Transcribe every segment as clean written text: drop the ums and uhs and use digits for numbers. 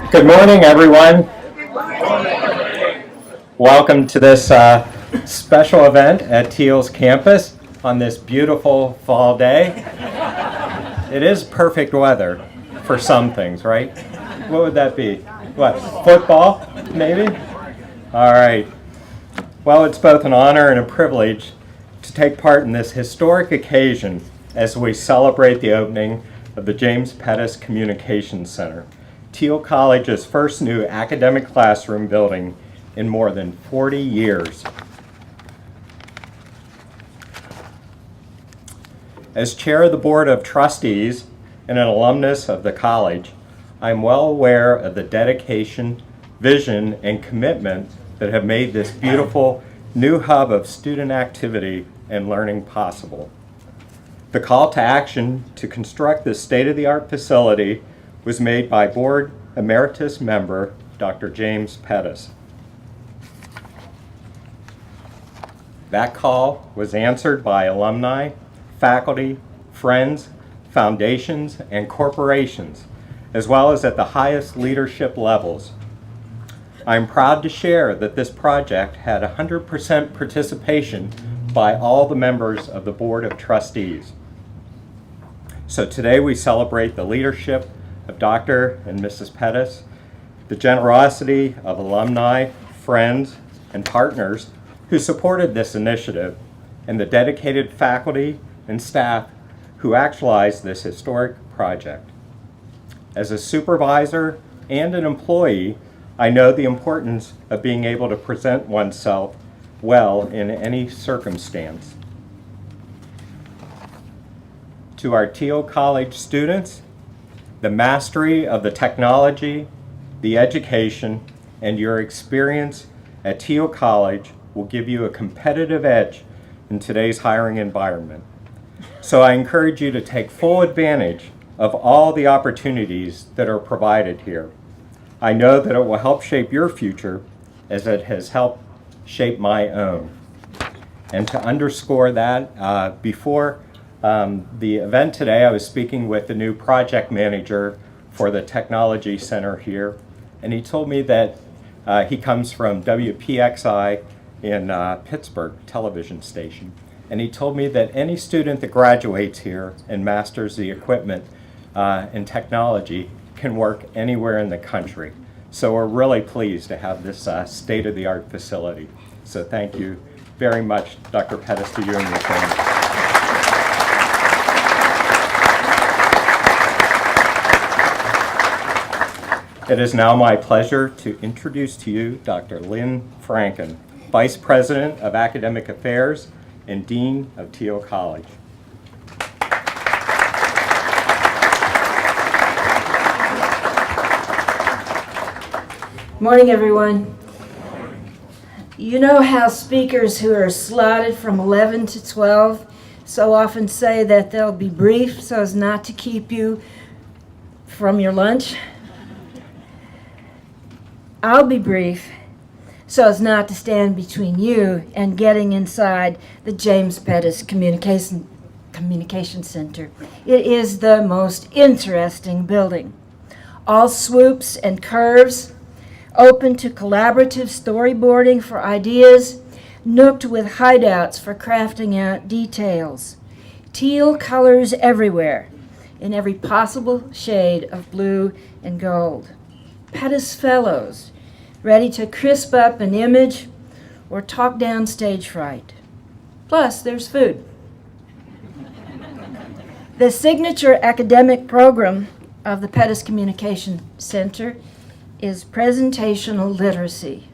Good morning, everyone. Welcome to this special event at Thiel's campus on this beautiful fall day. It is perfect weather for some things, right? What would that be? What, football, maybe? All right. Well, it's both an honor and a privilege to take part in this historic occasion as we celebrate the opening of the James Pettis Communications Center, Thiel College's first new academic classroom building in more than 40 years. As chair of the Board of Trustees and an alumnus of the college, I'm well aware of the dedication, vision, and commitment that have made this beautiful new hub of student activity and learning possible. The call to action to construct this state-of-the-art facility was made by Board Emeritus member Dr. James Pettis. That call was answered by alumni, faculty, friends, foundations, and corporations, as well as at the highest leadership levels. I'm proud to share that this project had 100% participation by all the members of the Board of Trustees. So today we celebrate the leadership of Dr. and Mrs. Pettis, the generosity of alumni, friends, and partners who supported this initiative, and the dedicated faculty and staff who actualized this historic project. As a supervisor and an employee, I know the importance of being able to present oneself well in any circumstance. To our Thiel College students, the mastery of the technology, the education, and your experience at Thiel College will give you a competitive edge in today's hiring environment. So I encourage you to take full advantage of all the opportunities that are provided here. I know that it will help shape your future as it has helped shape my own. And to underscore that, before the event today, I was speaking with the new project manager for the Technology Center here, and he told me that he comes from WPXI in Pittsburgh television station. And he told me that any student that graduates here and masters the equipment and technology can work anywhere in the country. So we're really pleased to have this state-of-the-art facility. So thank you very much, Dr. Pettis, to you and your family. It is now my pleasure to introduce to you Dr. Lynn Franken, Vice President of Academic Affairs and Dean of Thiel College. Morning, everyone. You know how speakers who are slotted from 11 to 12 so often say that they'll be brief so as not to keep you from your lunch? I'll be brief so as not to stand between you and getting inside the James Pettis Communication Center. It is the most interesting building. All swoops and curves, open to collaborative storyboarding for ideas, nooked with hideouts for crafting out details. Teal colors everywhere, in every possible shade of blue and gold. Pettis Fellows, ready to crisp up an image or talk down stage fright. Plus, there's food. The signature academic program of the Pettis Communication Center is presentational literacy.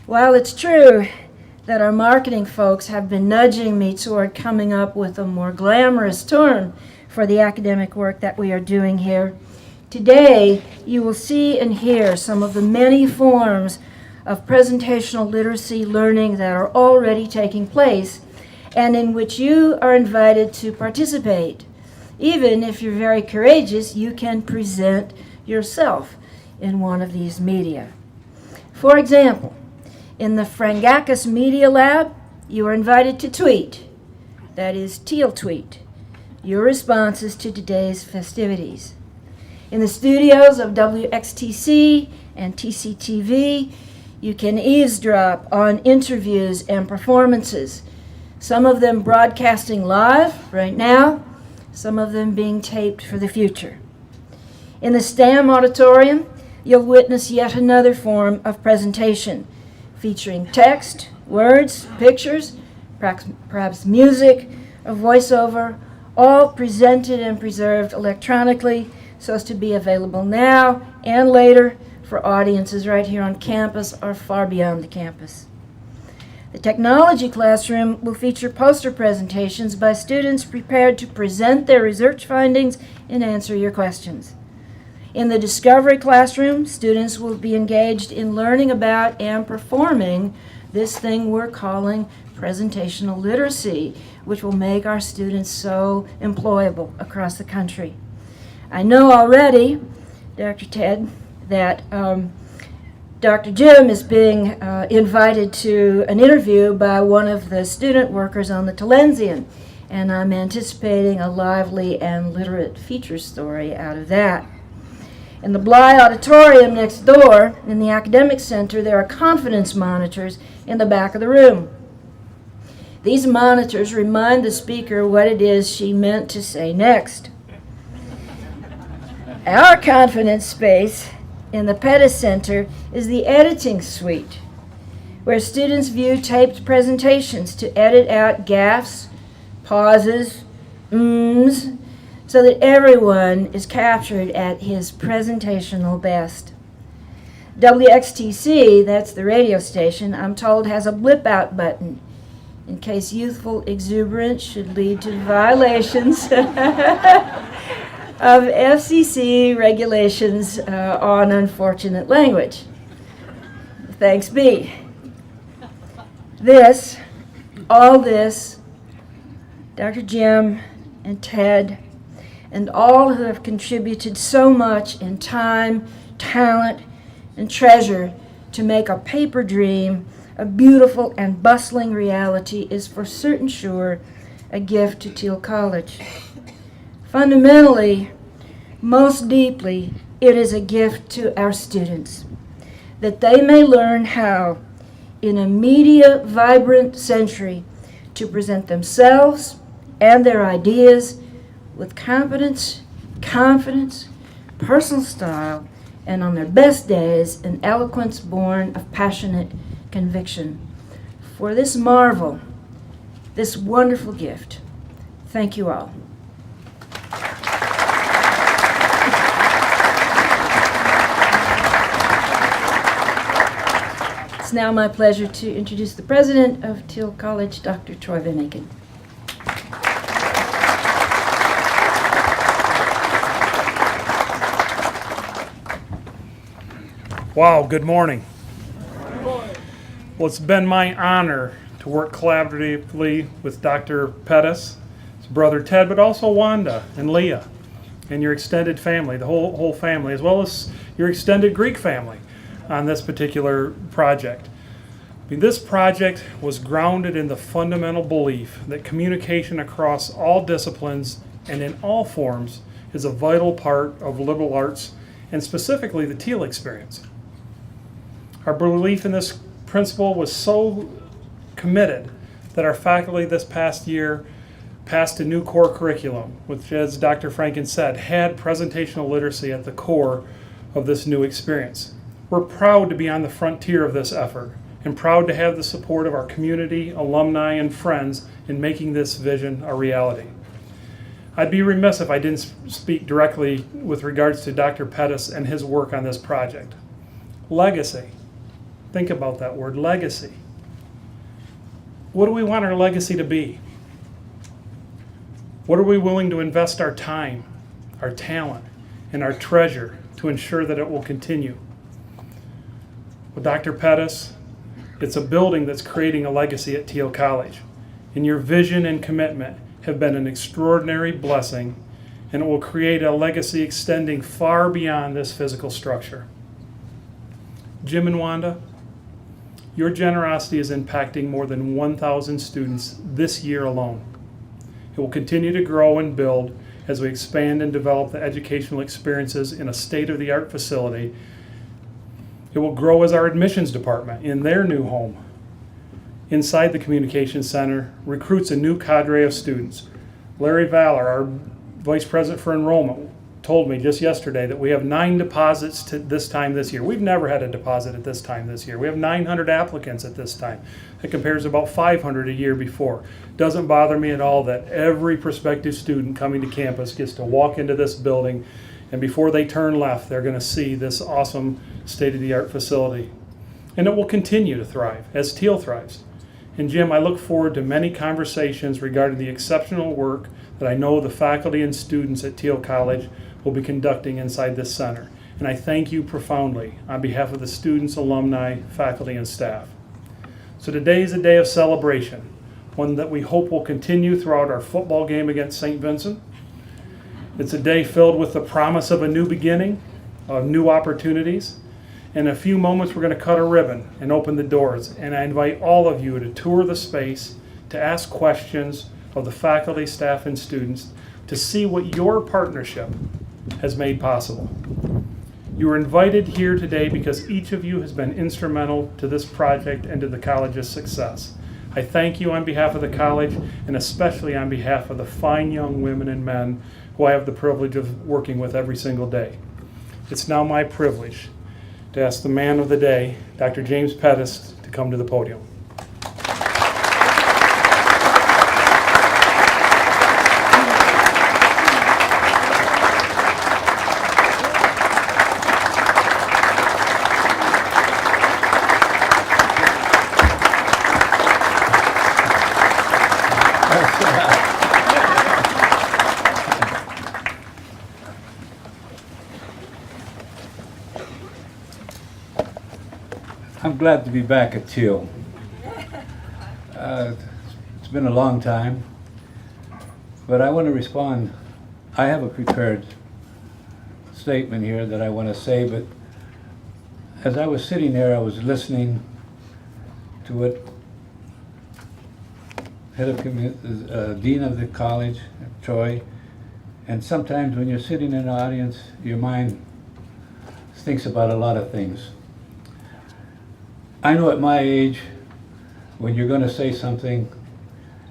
While it's true that our marketing folks have been nudging me toward coming up with a more glamorous term for the academic work that we are doing here, today you will see and hear some of the many forms of presentational literacy learning that are already taking place and in which you are invited to participate. Even if you're very courageous, you can present yourself in one of these media. For example, in the Frangakis Media Lab, you are invited to tweet, that is Thiel tweet, your responses to today's festivities. In the studios of WXTC and TCTV, you can eavesdrop on interviews and performances, some of them broadcasting live right now, some of them being taped for the future. In the STAM auditorium, you'll witness yet another form of presentation, featuring text, words, pictures, perhaps music, a voiceover, all presented and preserved electronically so as to be available now and later for audiences right here on campus or far beyond the campus. The technology classroom will feature poster presentations by students prepared to present their research findings and answer your questions. In the discovery classroom, students will be engaged in learning about and performing this thing we're calling presentational literacy, which will make our students so employable across the country. I know already, Dr. Ted, that Dr. Jim is being invited to an interview by one of the student workers on the Talensian, and I'm anticipating a lively and literate feature story out of that. In the Bly Auditorium next door, in the Academic Center, there are confidence monitors in the back of the room. These monitors remind the speaker what it is she meant to say next. Our confidence space in the Pettis Center is the editing suite, where students view taped presentations to edit out gaffes, pauses, so that everyone is captured at his presentational best. WXTC, that's the radio station, I'm told has a blip out button in case youthful exuberance should lead to violations of FCC regulations on unfortunate language. Thanks be. All this, Dr. Jim and Ted, and all who have contributed so much in time, talent, and treasure to make a paper dream a beautiful and bustling reality is for certain sure a gift to Thiel College. Fundamentally, most deeply, it is a gift to our students, that they may learn how, in a media vibrant century, to present themselves and their ideas with competence, confidence, personal style, and on their best days, an eloquence born of passionate conviction. For this marvel, this wonderful gift, thank you all. It's now my pleasure to introduce the president of Thiel College, Dr. Troy Van Aken. Wow, good morning. Well, it's been my honor to work collaboratively with Dr. Pettis, his brother Ted, but also Wanda and Leah, and your extended family, the whole family, as well as your extended Greek family on this particular project. I mean, this project was grounded in the fundamental belief that communication across all disciplines and in all forms is a vital part of liberal arts, and specifically the Thiel experience. Our belief in this principle was so committed that our faculty this past year passed a new core curriculum, which, as Dr. Franken said, had presentational literacy at the core of this new experience. We're proud to be on the frontier of this effort and proud to have the support of our community, alumni, and friends in making this vision a reality. I'd be remiss if I didn't speak directly with regards to Dr. Pettis and his work on this project. Legacy. Think about that word, legacy. What do we want our legacy to be? What are we willing to invest our time, our talent, and our treasure to ensure that it will continue? With Dr. Pettis, it's a building that's creating a legacy at Thiel College, and your vision and commitment have been an extraordinary blessing, and it will create a legacy extending far beyond this physical structure. Jim and Wanda, your generosity is impacting more than 1,000 students this year alone. It will continue to grow and build as we expand and develop the educational experiences in a state-of-the-art facility. It will grow as our admissions department in their new home. Inside the Communication Center, recruits a new cadre of students. Larry Valor, our Vice President for Enrollment, told me just yesterday that we have 9 deposits this year. We've never had a deposit at this time this year. We have 900 applicants at this time. That compares to about 500 a year before. Doesn't bother me at all that every prospective student coming to campus gets to walk into this building, and before they turn left, they're going to see this awesome state-of-the-art facility. And it will continue to thrive as Thiel thrives. And Jim, I look forward to many conversations regarding the exceptional work that I know the faculty and students at Thiel College will be conducting inside this center. And I thank you profoundly on behalf of the students, alumni, faculty, and staff. So today is a day of celebration, one that we hope will continue throughout our football game against St. Vincent. It's a day filled with the promise of a new beginning, of new opportunities. In a few moments, we're going to cut a ribbon and open the doors. And I invite all of you to tour the space, to ask questions of the faculty, staff, and students, to see what your partnership has made possible. You are invited here today because each of you has been instrumental to this project and to the college's success. I thank you on behalf of the college, and especially on behalf of the fine young women and men who I have the privilege of working with every single day. It's now my privilege to ask the man of the day, Dr. James Pettis, to come to the podium. I'm glad to be back at Thiel. It's been a long time, but I want to respond. I have a prepared statement here that I want to say, but as I was sitting there, I was listening to what Dean of the college, Troy, and sometimes when you're sitting in the audience, your mind thinks about a lot of things. I know at my age, when you're going to say something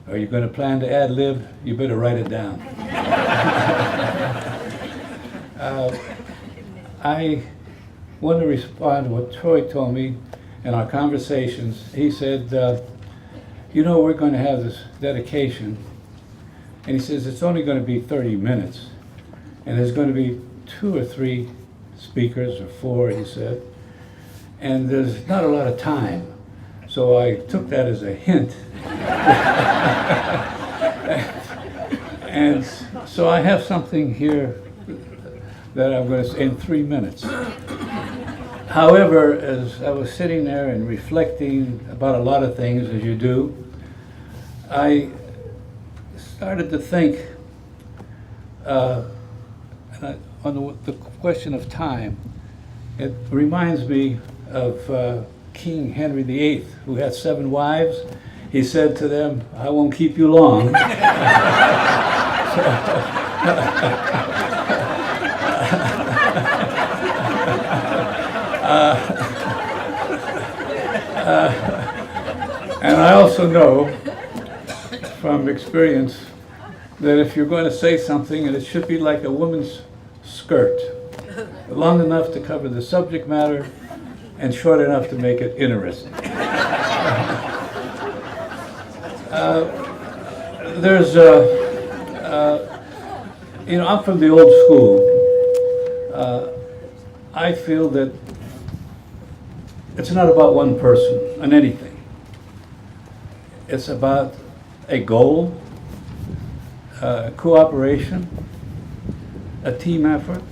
or you're going to plan to ad-lib, you better write it down. I want to respond to what Troy told me in our conversations. He said, you know, we're going to have this dedication, and he says it's only going to be 30 minutes, and there's going to be 2 or 3 speakers, or 4, he said. And there's not a lot of time, so I took that as a hint. And so I have something here that I'm going to say in 3 minutes. However, as I was sitting there and reflecting about a lot of things, as you do, I started to think on the question of time. It reminds me of King Henry VIII, who had 7 wives. He said to them, I won't keep you long. And I also know from experience that if you're going to say something, and it should be like a woman's skirt, long enough to cover the subject matter and short enough to make it interesting. You know, I'm from the old school. I feel that it's not about one person on anything. It's about a goal, cooperation, a team effort,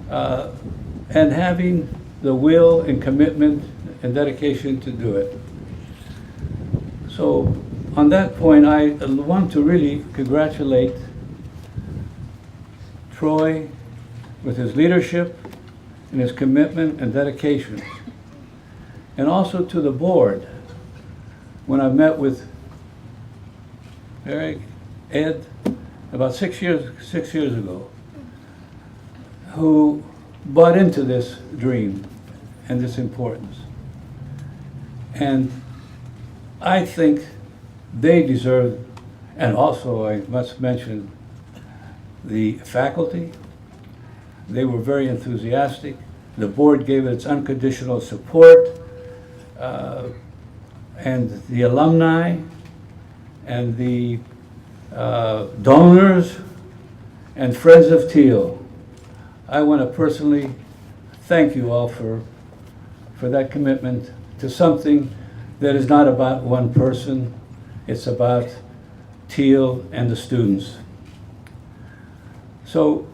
and having the will and commitment and dedication to do it. So on that point, I want to really congratulate Troy with his leadership and his commitment and dedication. And also to the board. When I met with Eric Ed, about 6 years ago, who bought into this dream and this importance. And I think they deserve, and also I must mention the faculty. They were very enthusiastic. The board gave it its unconditional support, and the alumni and the donors and friends of Thiel. I want to personally thank you all for that commitment to something that is not about one person. It's about Thiel and the students. So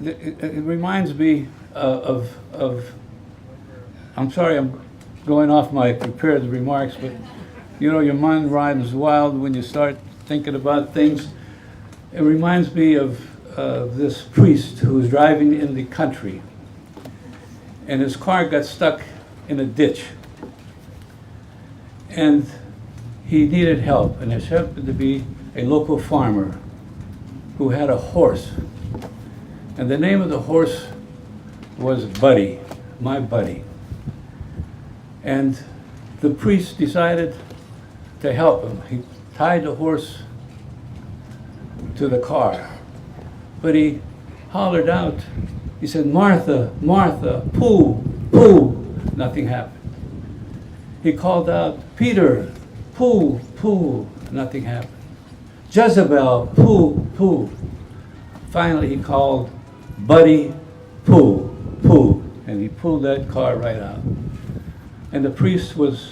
it reminds me of, I'm sorry I'm going off my prepared remarks, but you know, your mind runs wild when you start thinking about things. It reminds me of this priest who was driving in the country, and his car got stuck in a ditch, and he needed help, and there happened to be a local farmer who had a horse, and the name of the horse was Buddy, my buddy. And the priest decided to help him. He tied the horse to the car, but he hollered out, he said, "Martha, Martha, poo, poo." Nothing happened. He called out, "Peter, poo, poo." Nothing happened. "Jezebel, poo, poo." Finally he called, "Buddy, poo, poo." And he pulled that car right out. And the priest was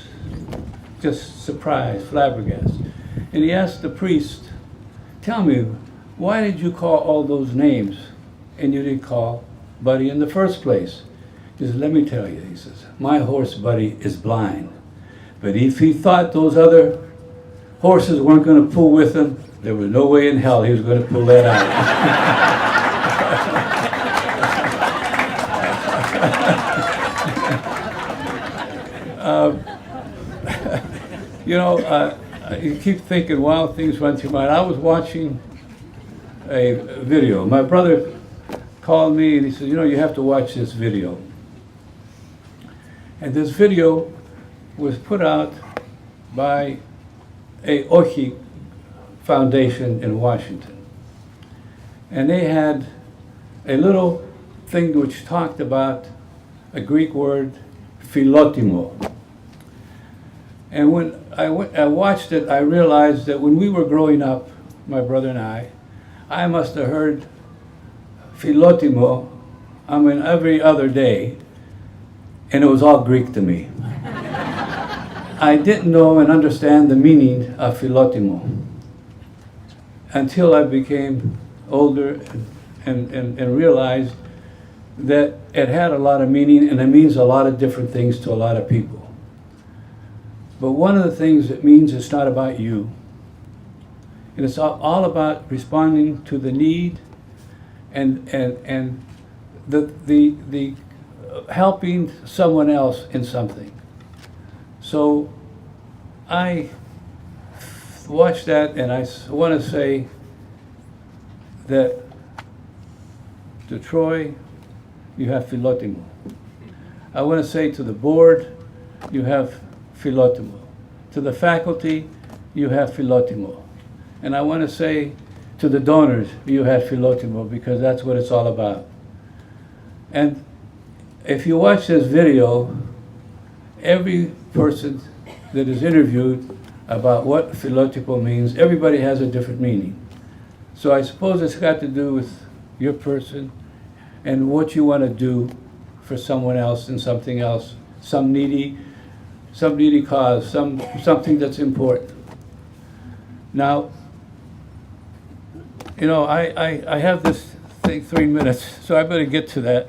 just surprised, flabbergasted. And he asked the priest, "Tell me, why did you call all those names and you didn't call Buddy in the first place?" He said, "Let me tell you," he says, "my horse Buddy is blind. But if he thought those other horses weren't going to pull with him, there was no way in hell he was going to pull that out." You know, you keep thinking wild things run through your mind. I was watching a video. My brother called me and he said, "You know, you have to watch this video." And this video was put out by a Ohi Foundation in Washington. And they had a little thing which talked about a Greek word, philotimo. And when I watched it, I realized that when we were growing up, my brother and I must have heard philotimo, every other day, and it was all Greek to me. I didn't know and understand the meaning of philotimo until I became older and realized that it had a lot of meaning, and it means a lot of different things to a lot of people. But one of the things it means, it's not about you. And it's all about responding to the need and the helping someone else in something. So I watched that, and I want to say that to Troy, you have philotimo. I want to say to the board, you have philotimo. To the faculty, you have philotimo. And I want to say to the donors, you have philotimo, because that's what it's all about. And if you watch this video, every person that is interviewed about what philotimo means, everybody has a different meaning. So I suppose it's got to do with your person and what you want to do for someone else and something else, some needy cause, something that's important. Now, you know, I have this thing 3 minutes, so I better get to that.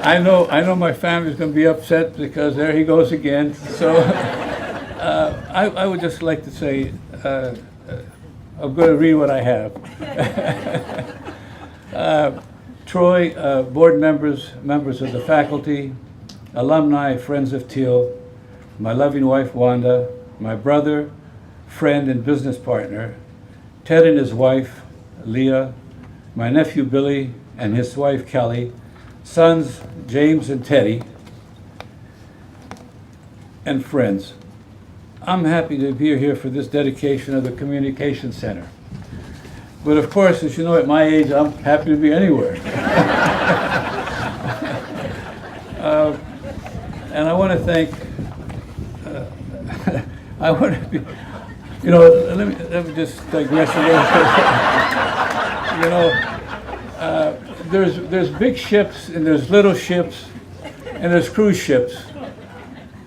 I know my family's going to be upset because there he goes again. So I would just like to say, I'm going to read what I have. Troy, board members, members of the faculty, alumni, friends of Thiel, my loving wife Wanda, my brother, friend, and business partner, Ted and his wife, Leah, my nephew Billy and his wife Kelly, sons James and Teddy, and friends. I'm happy to be here for this dedication of the Communication Center. But of course, as you know, at my age, I'm happy to be anywhere. And I want to thank, I want to be, you know, let me just digress a little bit. You know, there's big ships and there's little ships and there's cruise ships,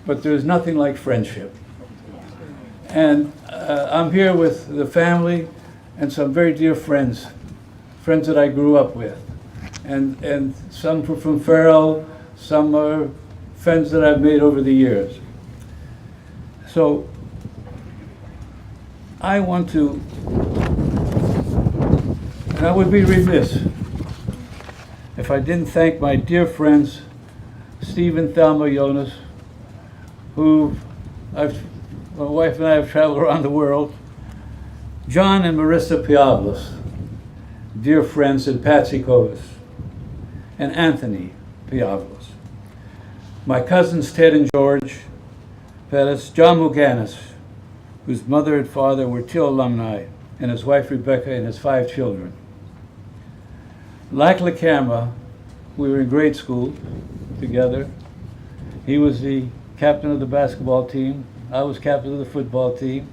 but there's nothing like friendship. And I'm here with the family and some very dear friends that I grew up with. And some from Farrell, some are friends that I've made over the years. So I want to, and I would be remiss if I didn't thank my dear friends, Steve and Thelma Jonas, who my wife and I have traveled around the world, John and Marissa Piavlos, dear friends, and Patsy Kovis, and Anthony Piavlos. My cousins Ted and George Pettis, John Muganis, whose mother and father were Thiel alumni, and his wife Rebecca and his 5 children. Like LaCamera, we were in grade school together. He was the captain of the basketball team, I was captain of the football team,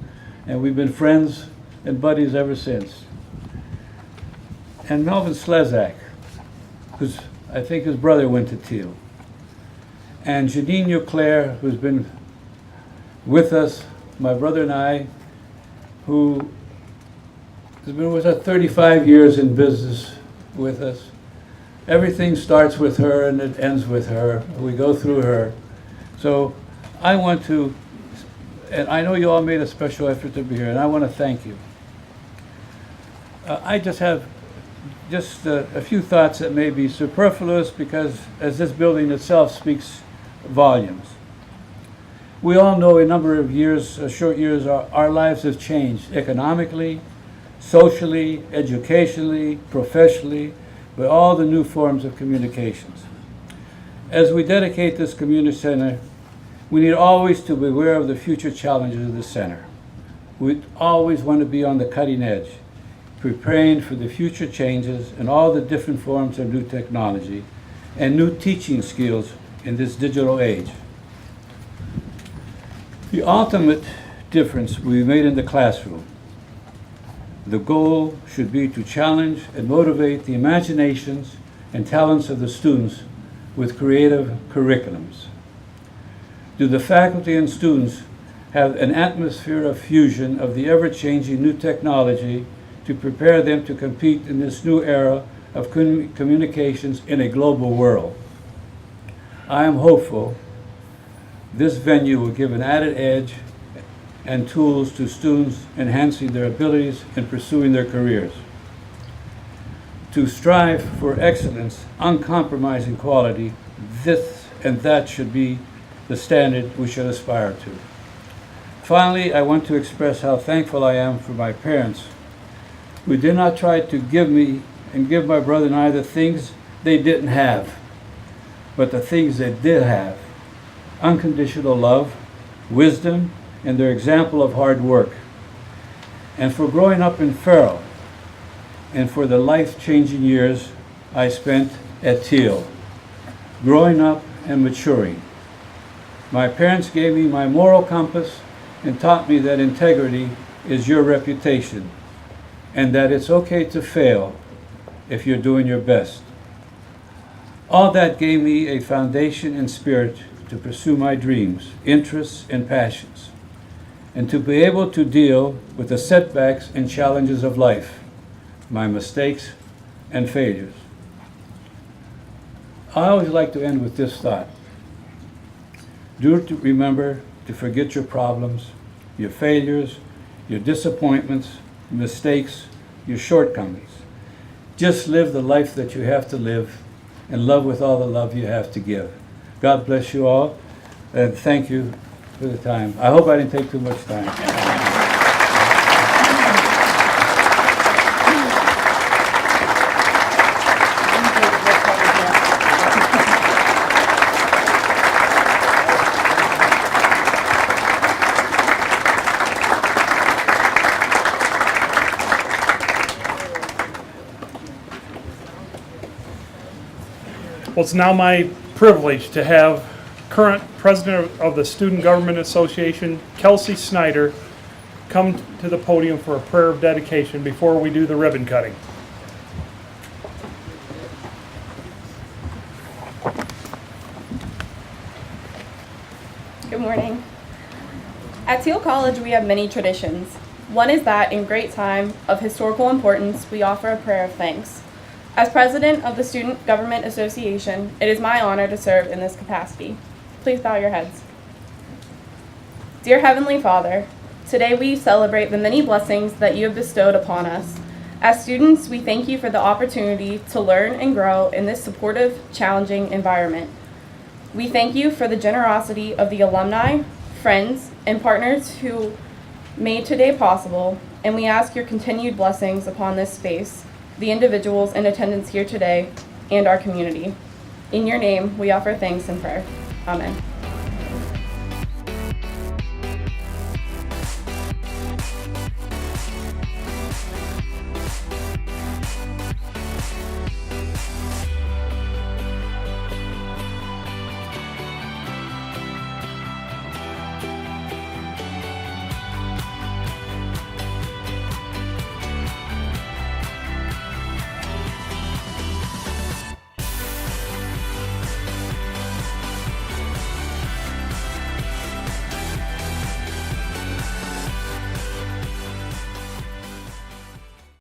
and we've been friends and buddies ever since. And Melvin Slezak, who's, I think his brother went to Thiel. And Janine Euclair, who's been with us, my brother and I, who has been with us 35 years in business with us. Everything starts with her and it ends with her. We go through her. So I want to, and I know you all made a special effort to be here, and I want to thank you. I just have a few thoughts that may be superfluous because as this building itself speaks volumes. We all know a number of years, short years, our lives have changed economically, socially, educationally, professionally, with all the new forms of communications. As we dedicate this community center, we need always to be aware of the future challenges of the center. We always want to be on the cutting edge, preparing for the future changes and all the different forms of new technology and new teaching skills in this digital age. The ultimate difference will be made in the classroom. The goal should be to challenge and motivate the imaginations and talents of the students with creative curriculums. Do the faculty and students have an atmosphere of fusion of the ever-changing new technology to prepare them to compete in this new era of communications in a global world? I am hopeful this venue will give an added edge and tools to students enhancing their abilities and pursuing their careers. To strive for excellence, uncompromising quality, this and that should be the standard we should aspire to. Finally, I want to express how thankful I am for my parents who did not try to give me and give my brother and I the things they didn't have, but the things they did have: unconditional love, wisdom, and their example of hard work. And for growing up in Farrell, and for the life-changing years I spent at Thiel, growing up and maturing. My parents gave me my moral compass and taught me that integrity is your reputation, and that it's okay to fail if you're doing your best. All that gave me a foundation and spirit to pursue my dreams, interests, and passions, and to be able to deal with the setbacks and challenges of life, my mistakes and failures. I always like to end with this thought. Do remember to forget your problems, your failures, your disappointments, mistakes, your shortcomings. Just live the life that you have to live and love with all the love you have to give. God bless you all, and thank you for the time. I hope I didn't take too much time. Well, it's now my privilege to have current president of the Student Government Association, Kelsey Snyder, come to the podium for a prayer of dedication before we do the ribbon cutting. Good morning. At Thiel College, we have many traditions. One is that in great time of historical importance, we offer a prayer of thanks. As president of the Student Government Association, it is my honor to serve in this capacity. Please bow your heads. Dear Heavenly Father, today we celebrate the many blessings that you have bestowed upon us. As students, we thank you for the opportunity to learn and grow in this supportive, challenging environment. We thank you for the generosity of the alumni, friends, and partners who made today possible, and we ask your continued blessings upon this space, the individuals in attendance here today, and our community. In your name, we offer thanks and prayer. Amen.